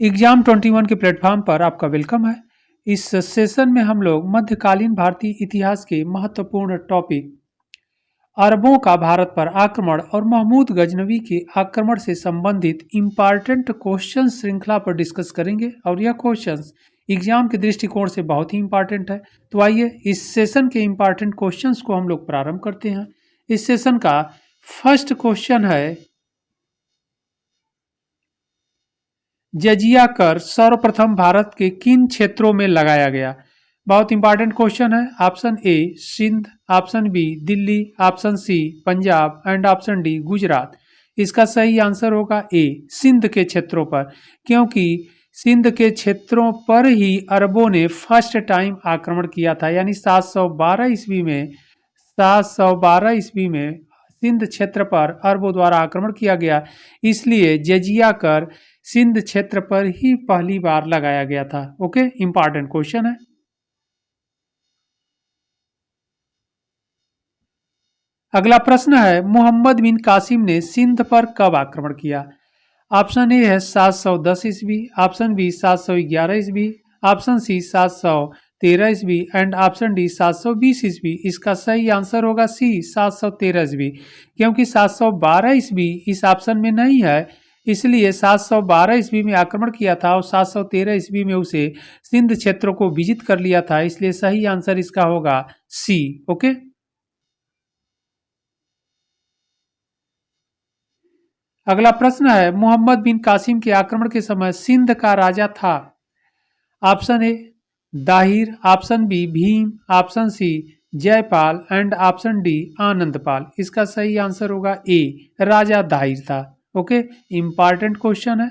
Exam 21 के platform पर आपका वेलकम है। इस सेशन में हम लोग मध्यकालीन भारतीय इतिहास के महत्वपूर्ण टॉपिक अरबों का भारत पर आक्रमण और महमूद गजनवी के आक्रमण से संबंधित इम्पॉर्टेंट क्वेश्चन श्रृंखला पर डिस्कस करेंगे और यह क्वेश्चंस एग्जाम के दृष्टिकोण से बहुत ही इम्पॉर्टेंट है। तो आइए इस सेशन के इम्पॉर्टेंट क्वेश्चंस को हम लोग प्रारंभ करते हैं। इस सेशन का फर्स्ट क्वेश्चन है, जजिया कर सर्वप्रथम भारत के किन क्षेत्रों में लगाया गया? बहुत इंपॉर्टेंट क्वेश्चन है। Option A Sindh, option B Delhi, option C Punjab and option D Gujarat. इसका सही आंसर होगा ए सिंध के क्षेत्रों पर, क्योंकि सिंध के क्षेत्रों पर ही अरबों ने फर्स्ट टाइम आक्रमण किया था, यानी 712 ईस्वी में 712 ईस्वी में सिंध क्षेत्र पर अरबों द्वारा आक्रमण किया गया। इसलिए जजिया कर सिंध क्षेत्र पर ही पहली बार लगाया गया था। ओके, इंपॉर्टेंट क्वेश्चन है। अगला प्रश्न है, मोहम्मद बिन कासिम ने सिंध पर कब आक्रमण किया? ऑप्शन ए है 710 ईस्वी, ऑप्शन बी 711 ईस्वी, ऑप्शन सी 713 ईस्वी एंड ऑप्शन डी 720 ईस्वी। इसका सही आंसर होगा सी 713 ईस्वी, क्योंकि 712 ईस्वी इस ऑप्शन में नहीं है, इसलिए 712 ईस्वी में आक्रमण किया था और 713 ईस्वी में उसे सिंध क्षेत्रों को विजित कर लिया था, इसलिए सही आंसर इसका होगा सी। ओके, अगला प्रश्न है, मोहम्मद बिन कासिम के आक्रमण के समय सिंध का राजा था? Option A Dahir, option B Bhim, option C Jaipal and option D Anandpal. इसका सही आंसर होगा ए राजा दाहिर था। ओके, इंपॉर्टेंट क्वेश्चन है।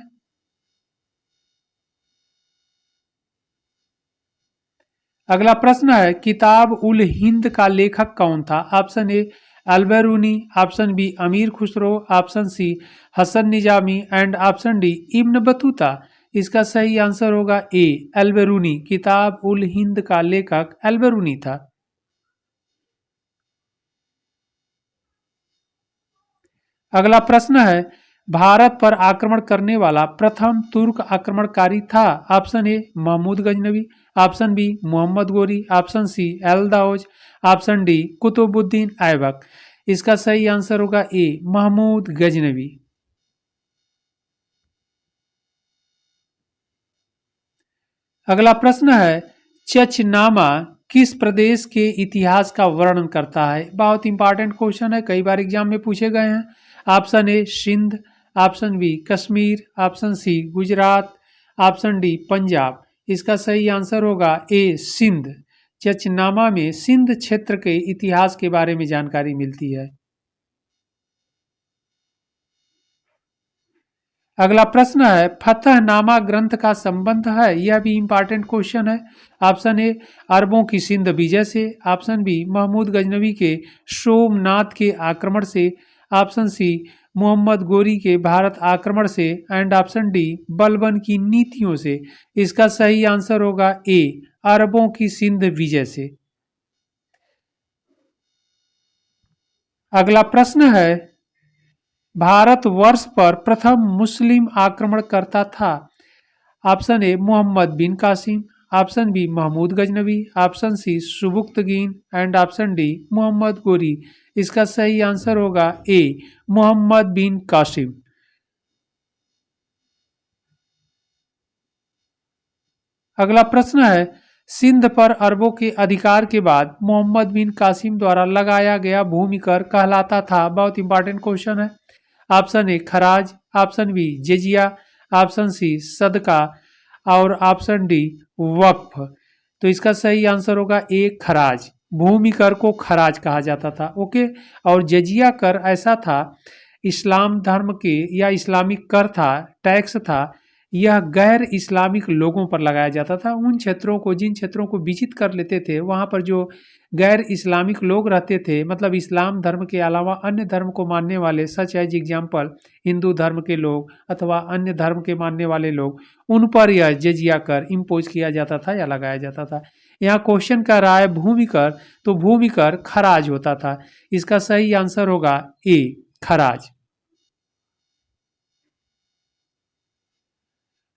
अगला प्रश्न है, किताब उल हिंद का लेखक कौन था? Option A Alberuni, option B Amir Khusro, option C Hasan Nizami and option D Ibn Battuta. इसका सही आंसर होगा ए अलबरूनी। किताब उल हिंद का लेखक अलबरूनी था। अगला प्रश्न है, भारत पर आक्रमण करने वाला प्रथम तुर्क आक्रमणकारी था? Option A Mahmud Ghaznavi, option B Muhammad Ghori, option C Yalduz, option D Qutbuddin Aibak. इसका सही आंसर होगा ए महमूद गजनवी। अगला प्रश्न है, चचनामा किस प्रदेश के इतिहास का वर्णन करता है? बहुत इंपॉर्टेंट क्वेश्चन है, कई बार एग्जाम में पूछे गए हैं। Option A Sindh, option B Kashmir, option C Gujarat, option D Punjab. इसका सही आंसर होगा ए सिंध। चचनामा में सिंध क्षेत्र के इतिहास के बारे में जानकारी मिलती है। अगला प्रश्न है, फतहनामा ग्रंथ का संबंध है? यह भी इंपॉर्टेंट क्वेश्चन है। ऑप्शन ए अरबों की सिंध विजय से, ऑप्शन बी महमूद गजनवी के सोमनाथ के आक्रमण से, ऑप्शन सी मोहम्मद गोरी के भारत आक्रमण से एंड ऑप्शन डी बलबन की नीतियों से। इसका सही आंसर होगा ए अरबों की सिंध विजय से। अगला प्रश्न है, भारतवर्ष पर प्रथम मुस्लिम आक्रमणकर्ता था? Option A Mohammad bin Qasim, option B Mahmud Ghaznavi, option C Subuktigin and option D Mohammad Ghori. इसका सही आंसर होगा ए मोहम्मद बिन कासिम। अगला प्रश्न है, सिंध पर अरबों के अधिकार के बाद मोहम्मद बिन कासिम द्वारा लगाया गया भूमि कर कहलाता था? बहुत इंपॉर्टेंट क्वेश्चन है। Option A kharaj, option B jizya, option C sadqa और ऑप्शन डी वक्फ। तो इसका सही आंसर होगा ए खराज। भूमि कर को खराज कहा जाता था। ओके, और जजिया कर ऐसा था, इस्लाम धर्म के या इस्लामिक कर था, टैक्स था। यह गैर इस्लामिक लोगों पर लगाया जाता था। उन क्षेत्रों को, जिन क्षेत्रों को विजिट कर लेते थे, वहाँ पर जो गैर इस्लामिक लोग रहते थे, मतलब इस्लाम धर्म के अलावा अन्य धर्म को मानने वाले, सच एज एग्जाम्पल हिंदू धर्म के लोग अथवा अन्य धर्म के मानने वाले लोग, उन पर यह जजिया कर इम्पोज किया जाता था या लगाया जाता था। यहाँ क्वेश्चन कर रहा है भूमि कर, तो भूमि कर खराज होता था। इसका सही आंसर होगा ए खराज।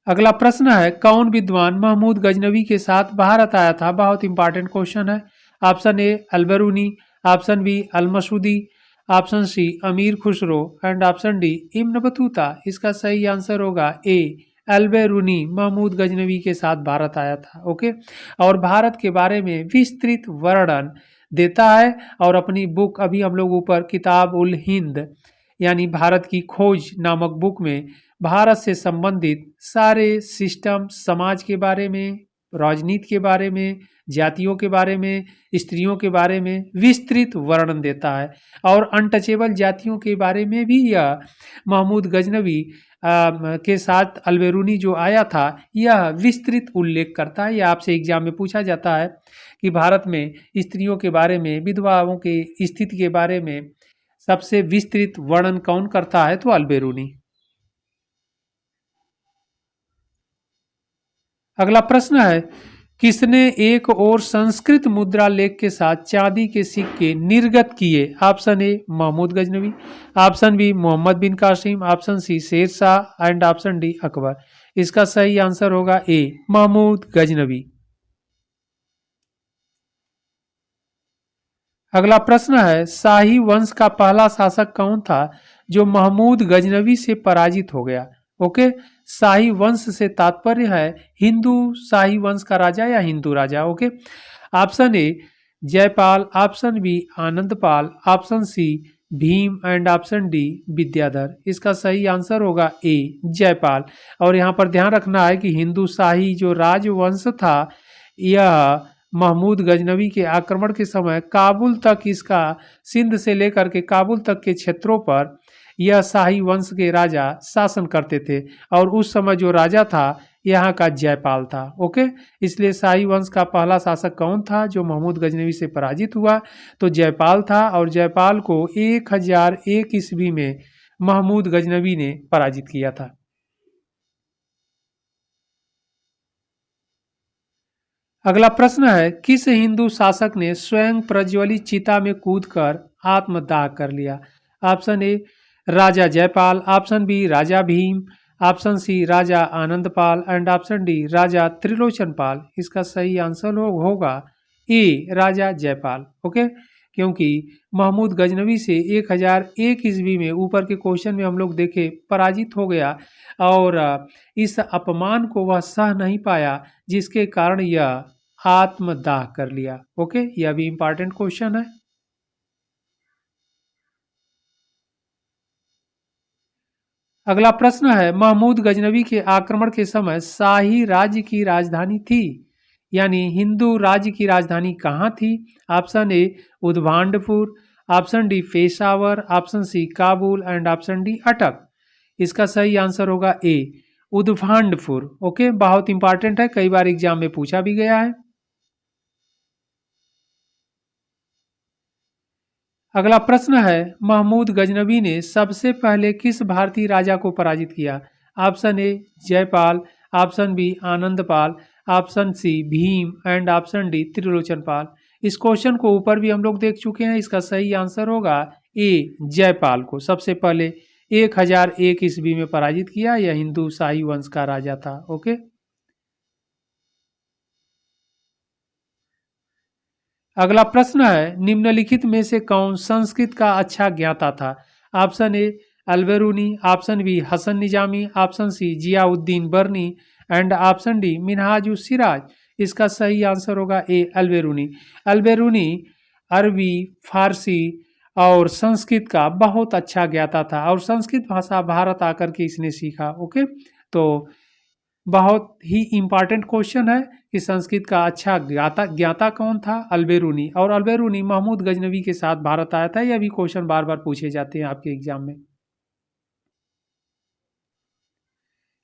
अगला प्रश्न है, कौन विद्वान महमूद गजनवी के साथ भारत आया था? बहुत इंपॉर्टेंट क्वेश्चन है। Option A Al-Biruni, option B Al-Masudi, option C Amir Khusro and option D Ibn Battuta. इसका सही आंसर होगा ए अल-बिरूनी महमूद गजनवी के साथ भारत आया था। ओके, और भारत के बारे में विस्तृत वर्णन देता है और अपनी बुक अभी हम लोग ऊपर किताब उल हिंद यानी भारत की खोज नामक बुक में भारत से संबंधित सारे सिस्टम, समाज के बारे में, राजनीति के बारे में, जातियों के बारे में, स्त्रियों के बारे में विस्तृत वर्णन देता है। और अनटचेबल जातियों के बारे में भी यह महमूद गजनवी के साथ अल-बिरूनी जो आया था यह विस्तृत उल्लेख करता है। यह आपसे एग्जाम में पूछा जाता है कि भारत में स्त्रियों के बारे में, विधवाओं के स्थिति के बारे में सबसे विस्तृत वर्णन कौन करता है? तो अल-बिरूनी। अगला प्रश्न है, किसने एक और संस्कृत मुद्रा लेख के साथ चांदी के सिक्के निर्गत किए? Option A Mahmud Ghaznavi, option B Muhammad bin Qasim, option C Sher Shah and option D Akbar. इसका सही आंसर होगा ए महमूद गजनवी। अगला प्रश्न है, शाही वंश का पहला शासक कौन था जो महमूद गजनवी से पराजित हो गया? ओके, शाही वंश से तात्पर्य है हिंदू शाही वंश का राजा या हिंदू राजा। Okay, option A Jaipal, option B Anandpal, option C Bhim and option D Vidyadhar. इसका सही आंसर होगा ए जयपाल। और यहाँ पर ध्यान रखना है कि हिंदू शाही जो राजवंश था यह महमूद गजनवी के आक्रमण के समय काबुल तक, इसका सिंध से लेकर के काबुल तक के क्षेत्रों पर यह शाही वंश के राजा शासन करते थे और उस समय जो राजा था यहाँ का जयपाल था। ओके, इसलिए शाही वंश का पहला शासक कौन था जो महमूद गजनवी से पराजित हुआ? तो जयपाल था और जयपाल को 1001 ईस्वी में महमूद गजनवी ने पराजित किया था। अगला प्रश्न है, किस हिंदू शासक ने स्वयं प्रज्वलित चिता में कूदकर आत्मदाह कर लिया? Option A Raja Jaipal, option B Raja Bhim, option C Raja Anandpal and option D Raja Trilochanpal. इसका सही आंसर होगा ए राजा जयपाल। ओके, क्योंकि महमूद गजनवी से 1001 ईस्वी में ऊपर के क्वेश्चन में हम लोग देखे पराजित हो गया और इस अपमान को वह सह नहीं पाया जिसके कारण यह आत्मदाह कर लिया। ओके, यह भी इंपॉर्टेंट क्वेश्चन है। अगला प्रश्न है, महमूद गजनवी के आक्रमण के समय शाही राज्य की राजधानी थी यानी हिंदू राज्य की राजधानी कहाँ थी? Option A Udbhandpur, option D Peshawar, option C Kabul and option D Attock. इसका सही आंसर होगा ए उद्भांडपुर। ओके, बहुत इंपॉर्टेंट है, कई बार एग्जाम में पूछा भी गया है। अगला प्रश्न है, महमूद गजनवी ने सबसे पहले किस भारतीय राजा को पराजित किया? Option A Jaipal, option B Anandpal, option C Bhim and option D Trilochanpal. इस क्वेश्चन को ऊपर भी हम लोग देख चुके हैं। इसका सही आंसर होगा ए जयपाल को सबसे पहले 1001 ईस्वी में पराजित किया। यह हिंदू शाही वंश का राजा था। ओके, अगला प्रश्न है, निम्नलिखित में से कौन संस्कृत का अच्छा ज्ञाता था? Option A Al-Biruni, option B Hasan Nizami, option C Ziauddin Barani and option D Minhajul Siraj. इसका सही आंसर होगा ए अल-बिरूनी। अल-बिरूनी अरबी, फारसी और संस्कृत का बहुत अच्छा ज्ञाता था और संस्कृत भाषा भारत आकर के इसने सीखा। ओके, तो बहुत ही इंपॉर्टेंट क्वेश्चन है कि संस्कृत का अच्छा ज्ञाता कौन था? अल-बिरूनी। और अल-बिरूनी महमूद गजनवी के साथ भारत आया था। यह भी क्वेश्चन बार बार पूछे जाते हैं आपके एग्जाम में।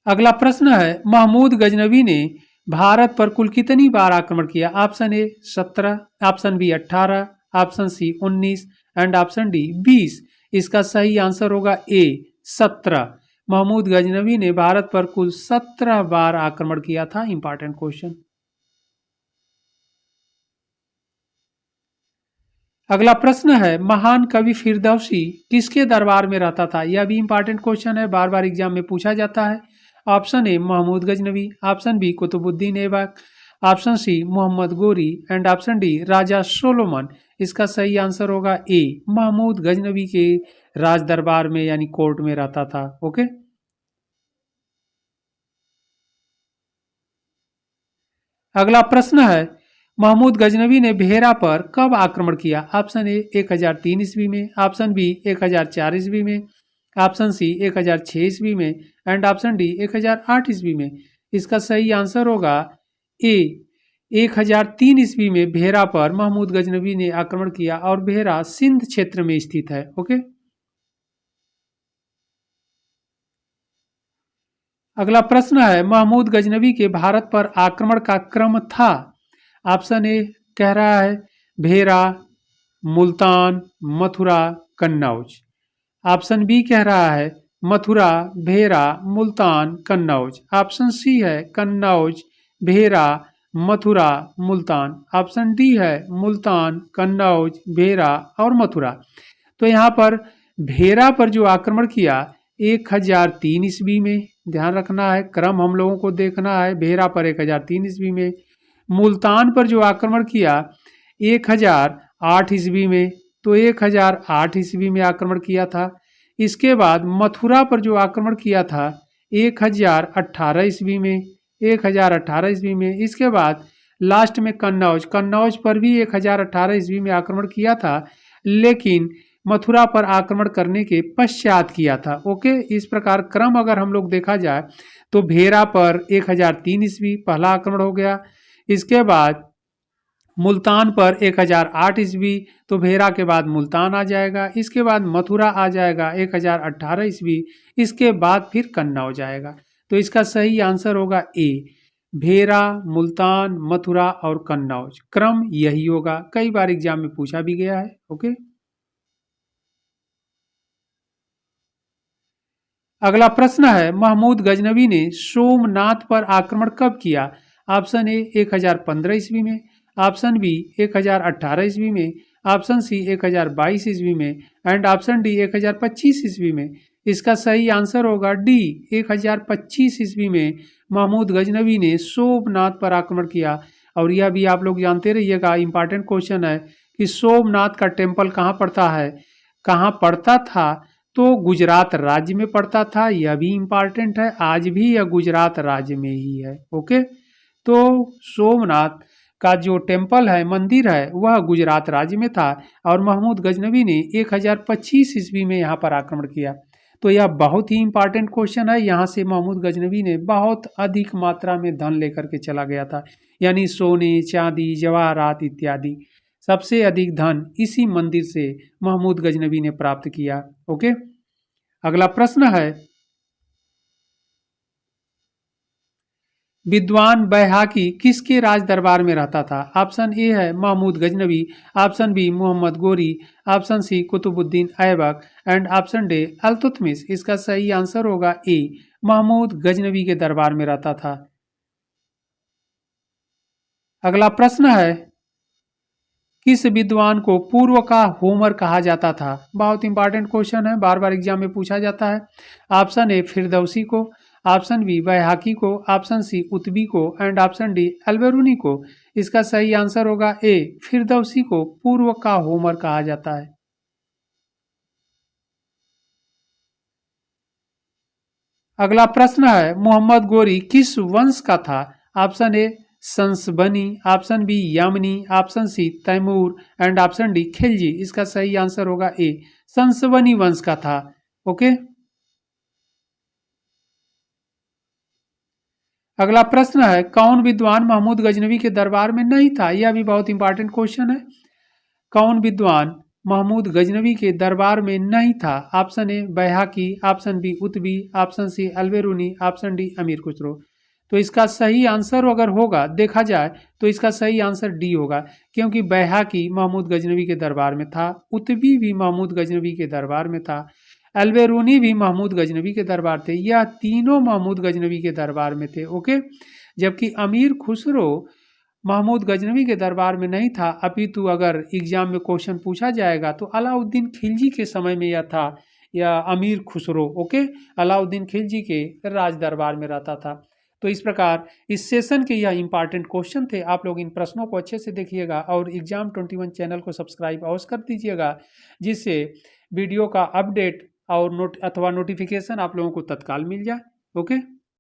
अगला प्रश्न है, महमूद गजनवी ने भारत पर कुल कितनी बार आक्रमण किया? Option A 17, option B 18, option C 19 and option D 20। इसका सही आंसर होगा ए 17। महमूद गजनवी ने भारत पर कुल 17 बार आक्रमण किया था। Important question. अगला प्रश्न है, महान कवि फिरदौसी किसके दरबार में रहता था? यह भी इंपॉर्टेंट क्वेश्चन है, बार बार एग्जाम में पूछा जाता है। Option A Mahmud Ghaznavi, option B Qutbuddin Aibak, option C Muhammad Ghori and option D Raja Solomon. इसका सही आंसर होगा ए, महमूद गजनवी के राज दरबार में यानी कोर्ट में रहता था। ओके, अगला प्रश्न है, महमूद गजनवी ने बेहरा पर कब आक्रमण किया? ऑप्शन ए 1003 ईस्वी में, ऑप्शन बी 1004 ईस्वी में, ऑप्शन सी 1006 ईस्वी में एंड ऑप्शन डी 1008 ईस्वी में। इसका सही आंसर होगा ए, 1003 ईस्वी में बेहरा पर महमूद गजनवी ने आक्रमण किया और बेहरा सिंध क्षेत्र में स्थित है। ओके, अगला प्रश्न है, महमूद गजनवी के भारत पर आक्रमण का क्रम था? ऑप्शन ए कह रहा है बेहरा, मुल्तान, मथुरा, कन्नौज। ऑप्शन बी कह रहा है मथुरा, बेहरा, मुल्तान, कन्नौज। ऑप्शन सी है कन्नौज, बेहरा, मथुरा, मुल्तान। ऑप्शन डी है मुल्तान, कन्नौज, बेहरा और मथुरा। तो यहाँ पर बेहरा पर जो आक्रमण किया 1003 ईस्वी में, ध्यान रखना है क्रम हम लोगों को देखना है। बेहरा पर 1003 ईस्वी में, मुल्तान पर जो आक्रमण किया 1008 ईस्वी में, तो 1008 ईस्वी में आक्रमण किया था। इसके बाद मथुरा पर जो आक्रमण किया था 1018 ईस्वी में, 1018 ईस्वी में। इसके बाद लास्ट में कन्नौज, कन्नौज पर भी 1018 ईस्वी में आक्रमण किया था, लेकिन मथुरा पर आक्रमण करने के पश्चात किया था। ओके, इस प्रकार क्रम अगर हम लोग देखा जाए तो बेहरा पर 1003 ईस्वी पहला आक्रमण हो गया, इसके बाद मुल्तान पर 1008 ईस्वी, तो बेहरा के बाद मुल्तान आ जाएगा, इसके बाद मथुरा आ जाएगा 1018 ईस्वी, इसके बाद फिर कन्नौज आएगा। तो इसका सही आंसर होगा ए, बेहरा, मुल्तान, मथुरा और कन्नौज, क्रम यही होगा। कई बार एग्जाम में पूछा भी गया है। ओके, अगला प्रश्न है, महमूद गजनवी ने सोमनाथ पर आक्रमण कब किया? ऑप्शन ए 1015 ईस्वी में, ऑप्शन बी 1018 ईस्वी में, ऑप्शन सी 1022 ईस्वी में एंड ऑप्शन डी 1025 ईस्वी में। इसका सही आंसर होगा डी, 1025 ईस्वी में महमूद गजनवी ने सोमनाथ पर आक्रमण किया। और यह भी आप लोग जानते रहिएगा, इंपॉर्टेंट क्वेश्चन है कि सोमनाथ का टेम्पल कहाँ पड़ता है, कहाँ पड़ता था? तो गुजरात राज्य में पड़ता था। यह भी इम्पॉर्टेंट है, आज भी यह गुजरात राज्य में ही है। ओके, तो सोमनाथ का जो टेम्पल है, मंदिर है, वह गुजरात राज्य में था और महमूद गजनवी ने 1025 ईस्वी में यहाँ पर आक्रमण किया। तो यह बहुत ही इम्पॉर्टेंट क्वेश्चन है। यहाँ से महमूद गजनवी ने बहुत अधिक मात्रा में धन लेकर के चला गया था, यानी सोने, चांदी, जवाहरात इत्यादि। सबसे अधिक धन इसी मंदिर से महमूद गजनवी ने प्राप्त किया। ओके, अगला प्रश्न है, विद्वान बैहाकी किसके राज दरबार में रहता था? ऑप्शन ए है Mahmud Ghaznavi, option B Muhammad Ghori, option C Qutbuddin Aibak and option D Iltutmish. इसका सही आंसर होगा ए, महमूद गजनवी के दरबार में रहता था। अगला प्रश्न है, किस विद्वान को पूर्व का होमर कहा जाता था? बहुत इंपॉर्टेंट क्वेश्चन है, बार बार एग्जाम में पूछा जाता है। ऑप्शन ए फिरदौसी को, ऑप्शन बी बैहाकी को, ऑप्शन सी उतबी को एंड ऑप्शन डी अलबेरूनी को। इसका सही आंसर होगा ए, फिरदौसी को पूर्व का होमर कहा जाता है। अगला प्रश्न है, मोहम्मद गोरी किस वंश का था? Option A Shansabani, option B Yamini, option C Timur and option D Khilji. इसका सही आंसर होगा ए, संसबनी वंश का था। ओके, अगला प्रश्न है, कौन विद्वान महमूद गजनवी के दरबार में नहीं था? यह भी बहुत इंपॉर्टेंट क्वेश्चन है। कौन विद्वान महमूद गजनवी के दरबार में नहीं था? Option A Baihaqi, option B Utbi, option C Alberuni, option D Amir Khusro. तो इसका सही आंसर अगर होगा देखा जाए तो इसका सही आंसर डी होगा, क्योंकि बैहाकी महमूद गजनवी के दरबार में था, उतबी भी महमूद गजनवी के दरबार में था, अलबेरूनी भी महमूद गजनवी के दरबार थे। यह तीनों महमूद गजनवी के दरबार में थे। ओके, जबकि अमीर खुसरो महमूद गजनवी के दरबार में नहीं था, अपितु अगर एग्जाम में क्वेश्चन पूछा जाएगा तो अलाउद्दीन खिलजी के समय में यह था। या अमीर खुसरो, ओके, अलाउद्दीन खिलजी के राज दरबार में रहता था। तो इस प्रकार इस सेशन के यह इंपॉर्टेंट क्वेश्चन थे। आप लोग इन प्रश्नों को अच्छे से देखिएगा और एग्जाम 21 चैनल को सब्सक्राइब अवश्य कर दीजिएगा, जिससे वीडियो का अपडेट और नोटिफिकेशन आप लोगों को तत्काल मिल जाए। ओके।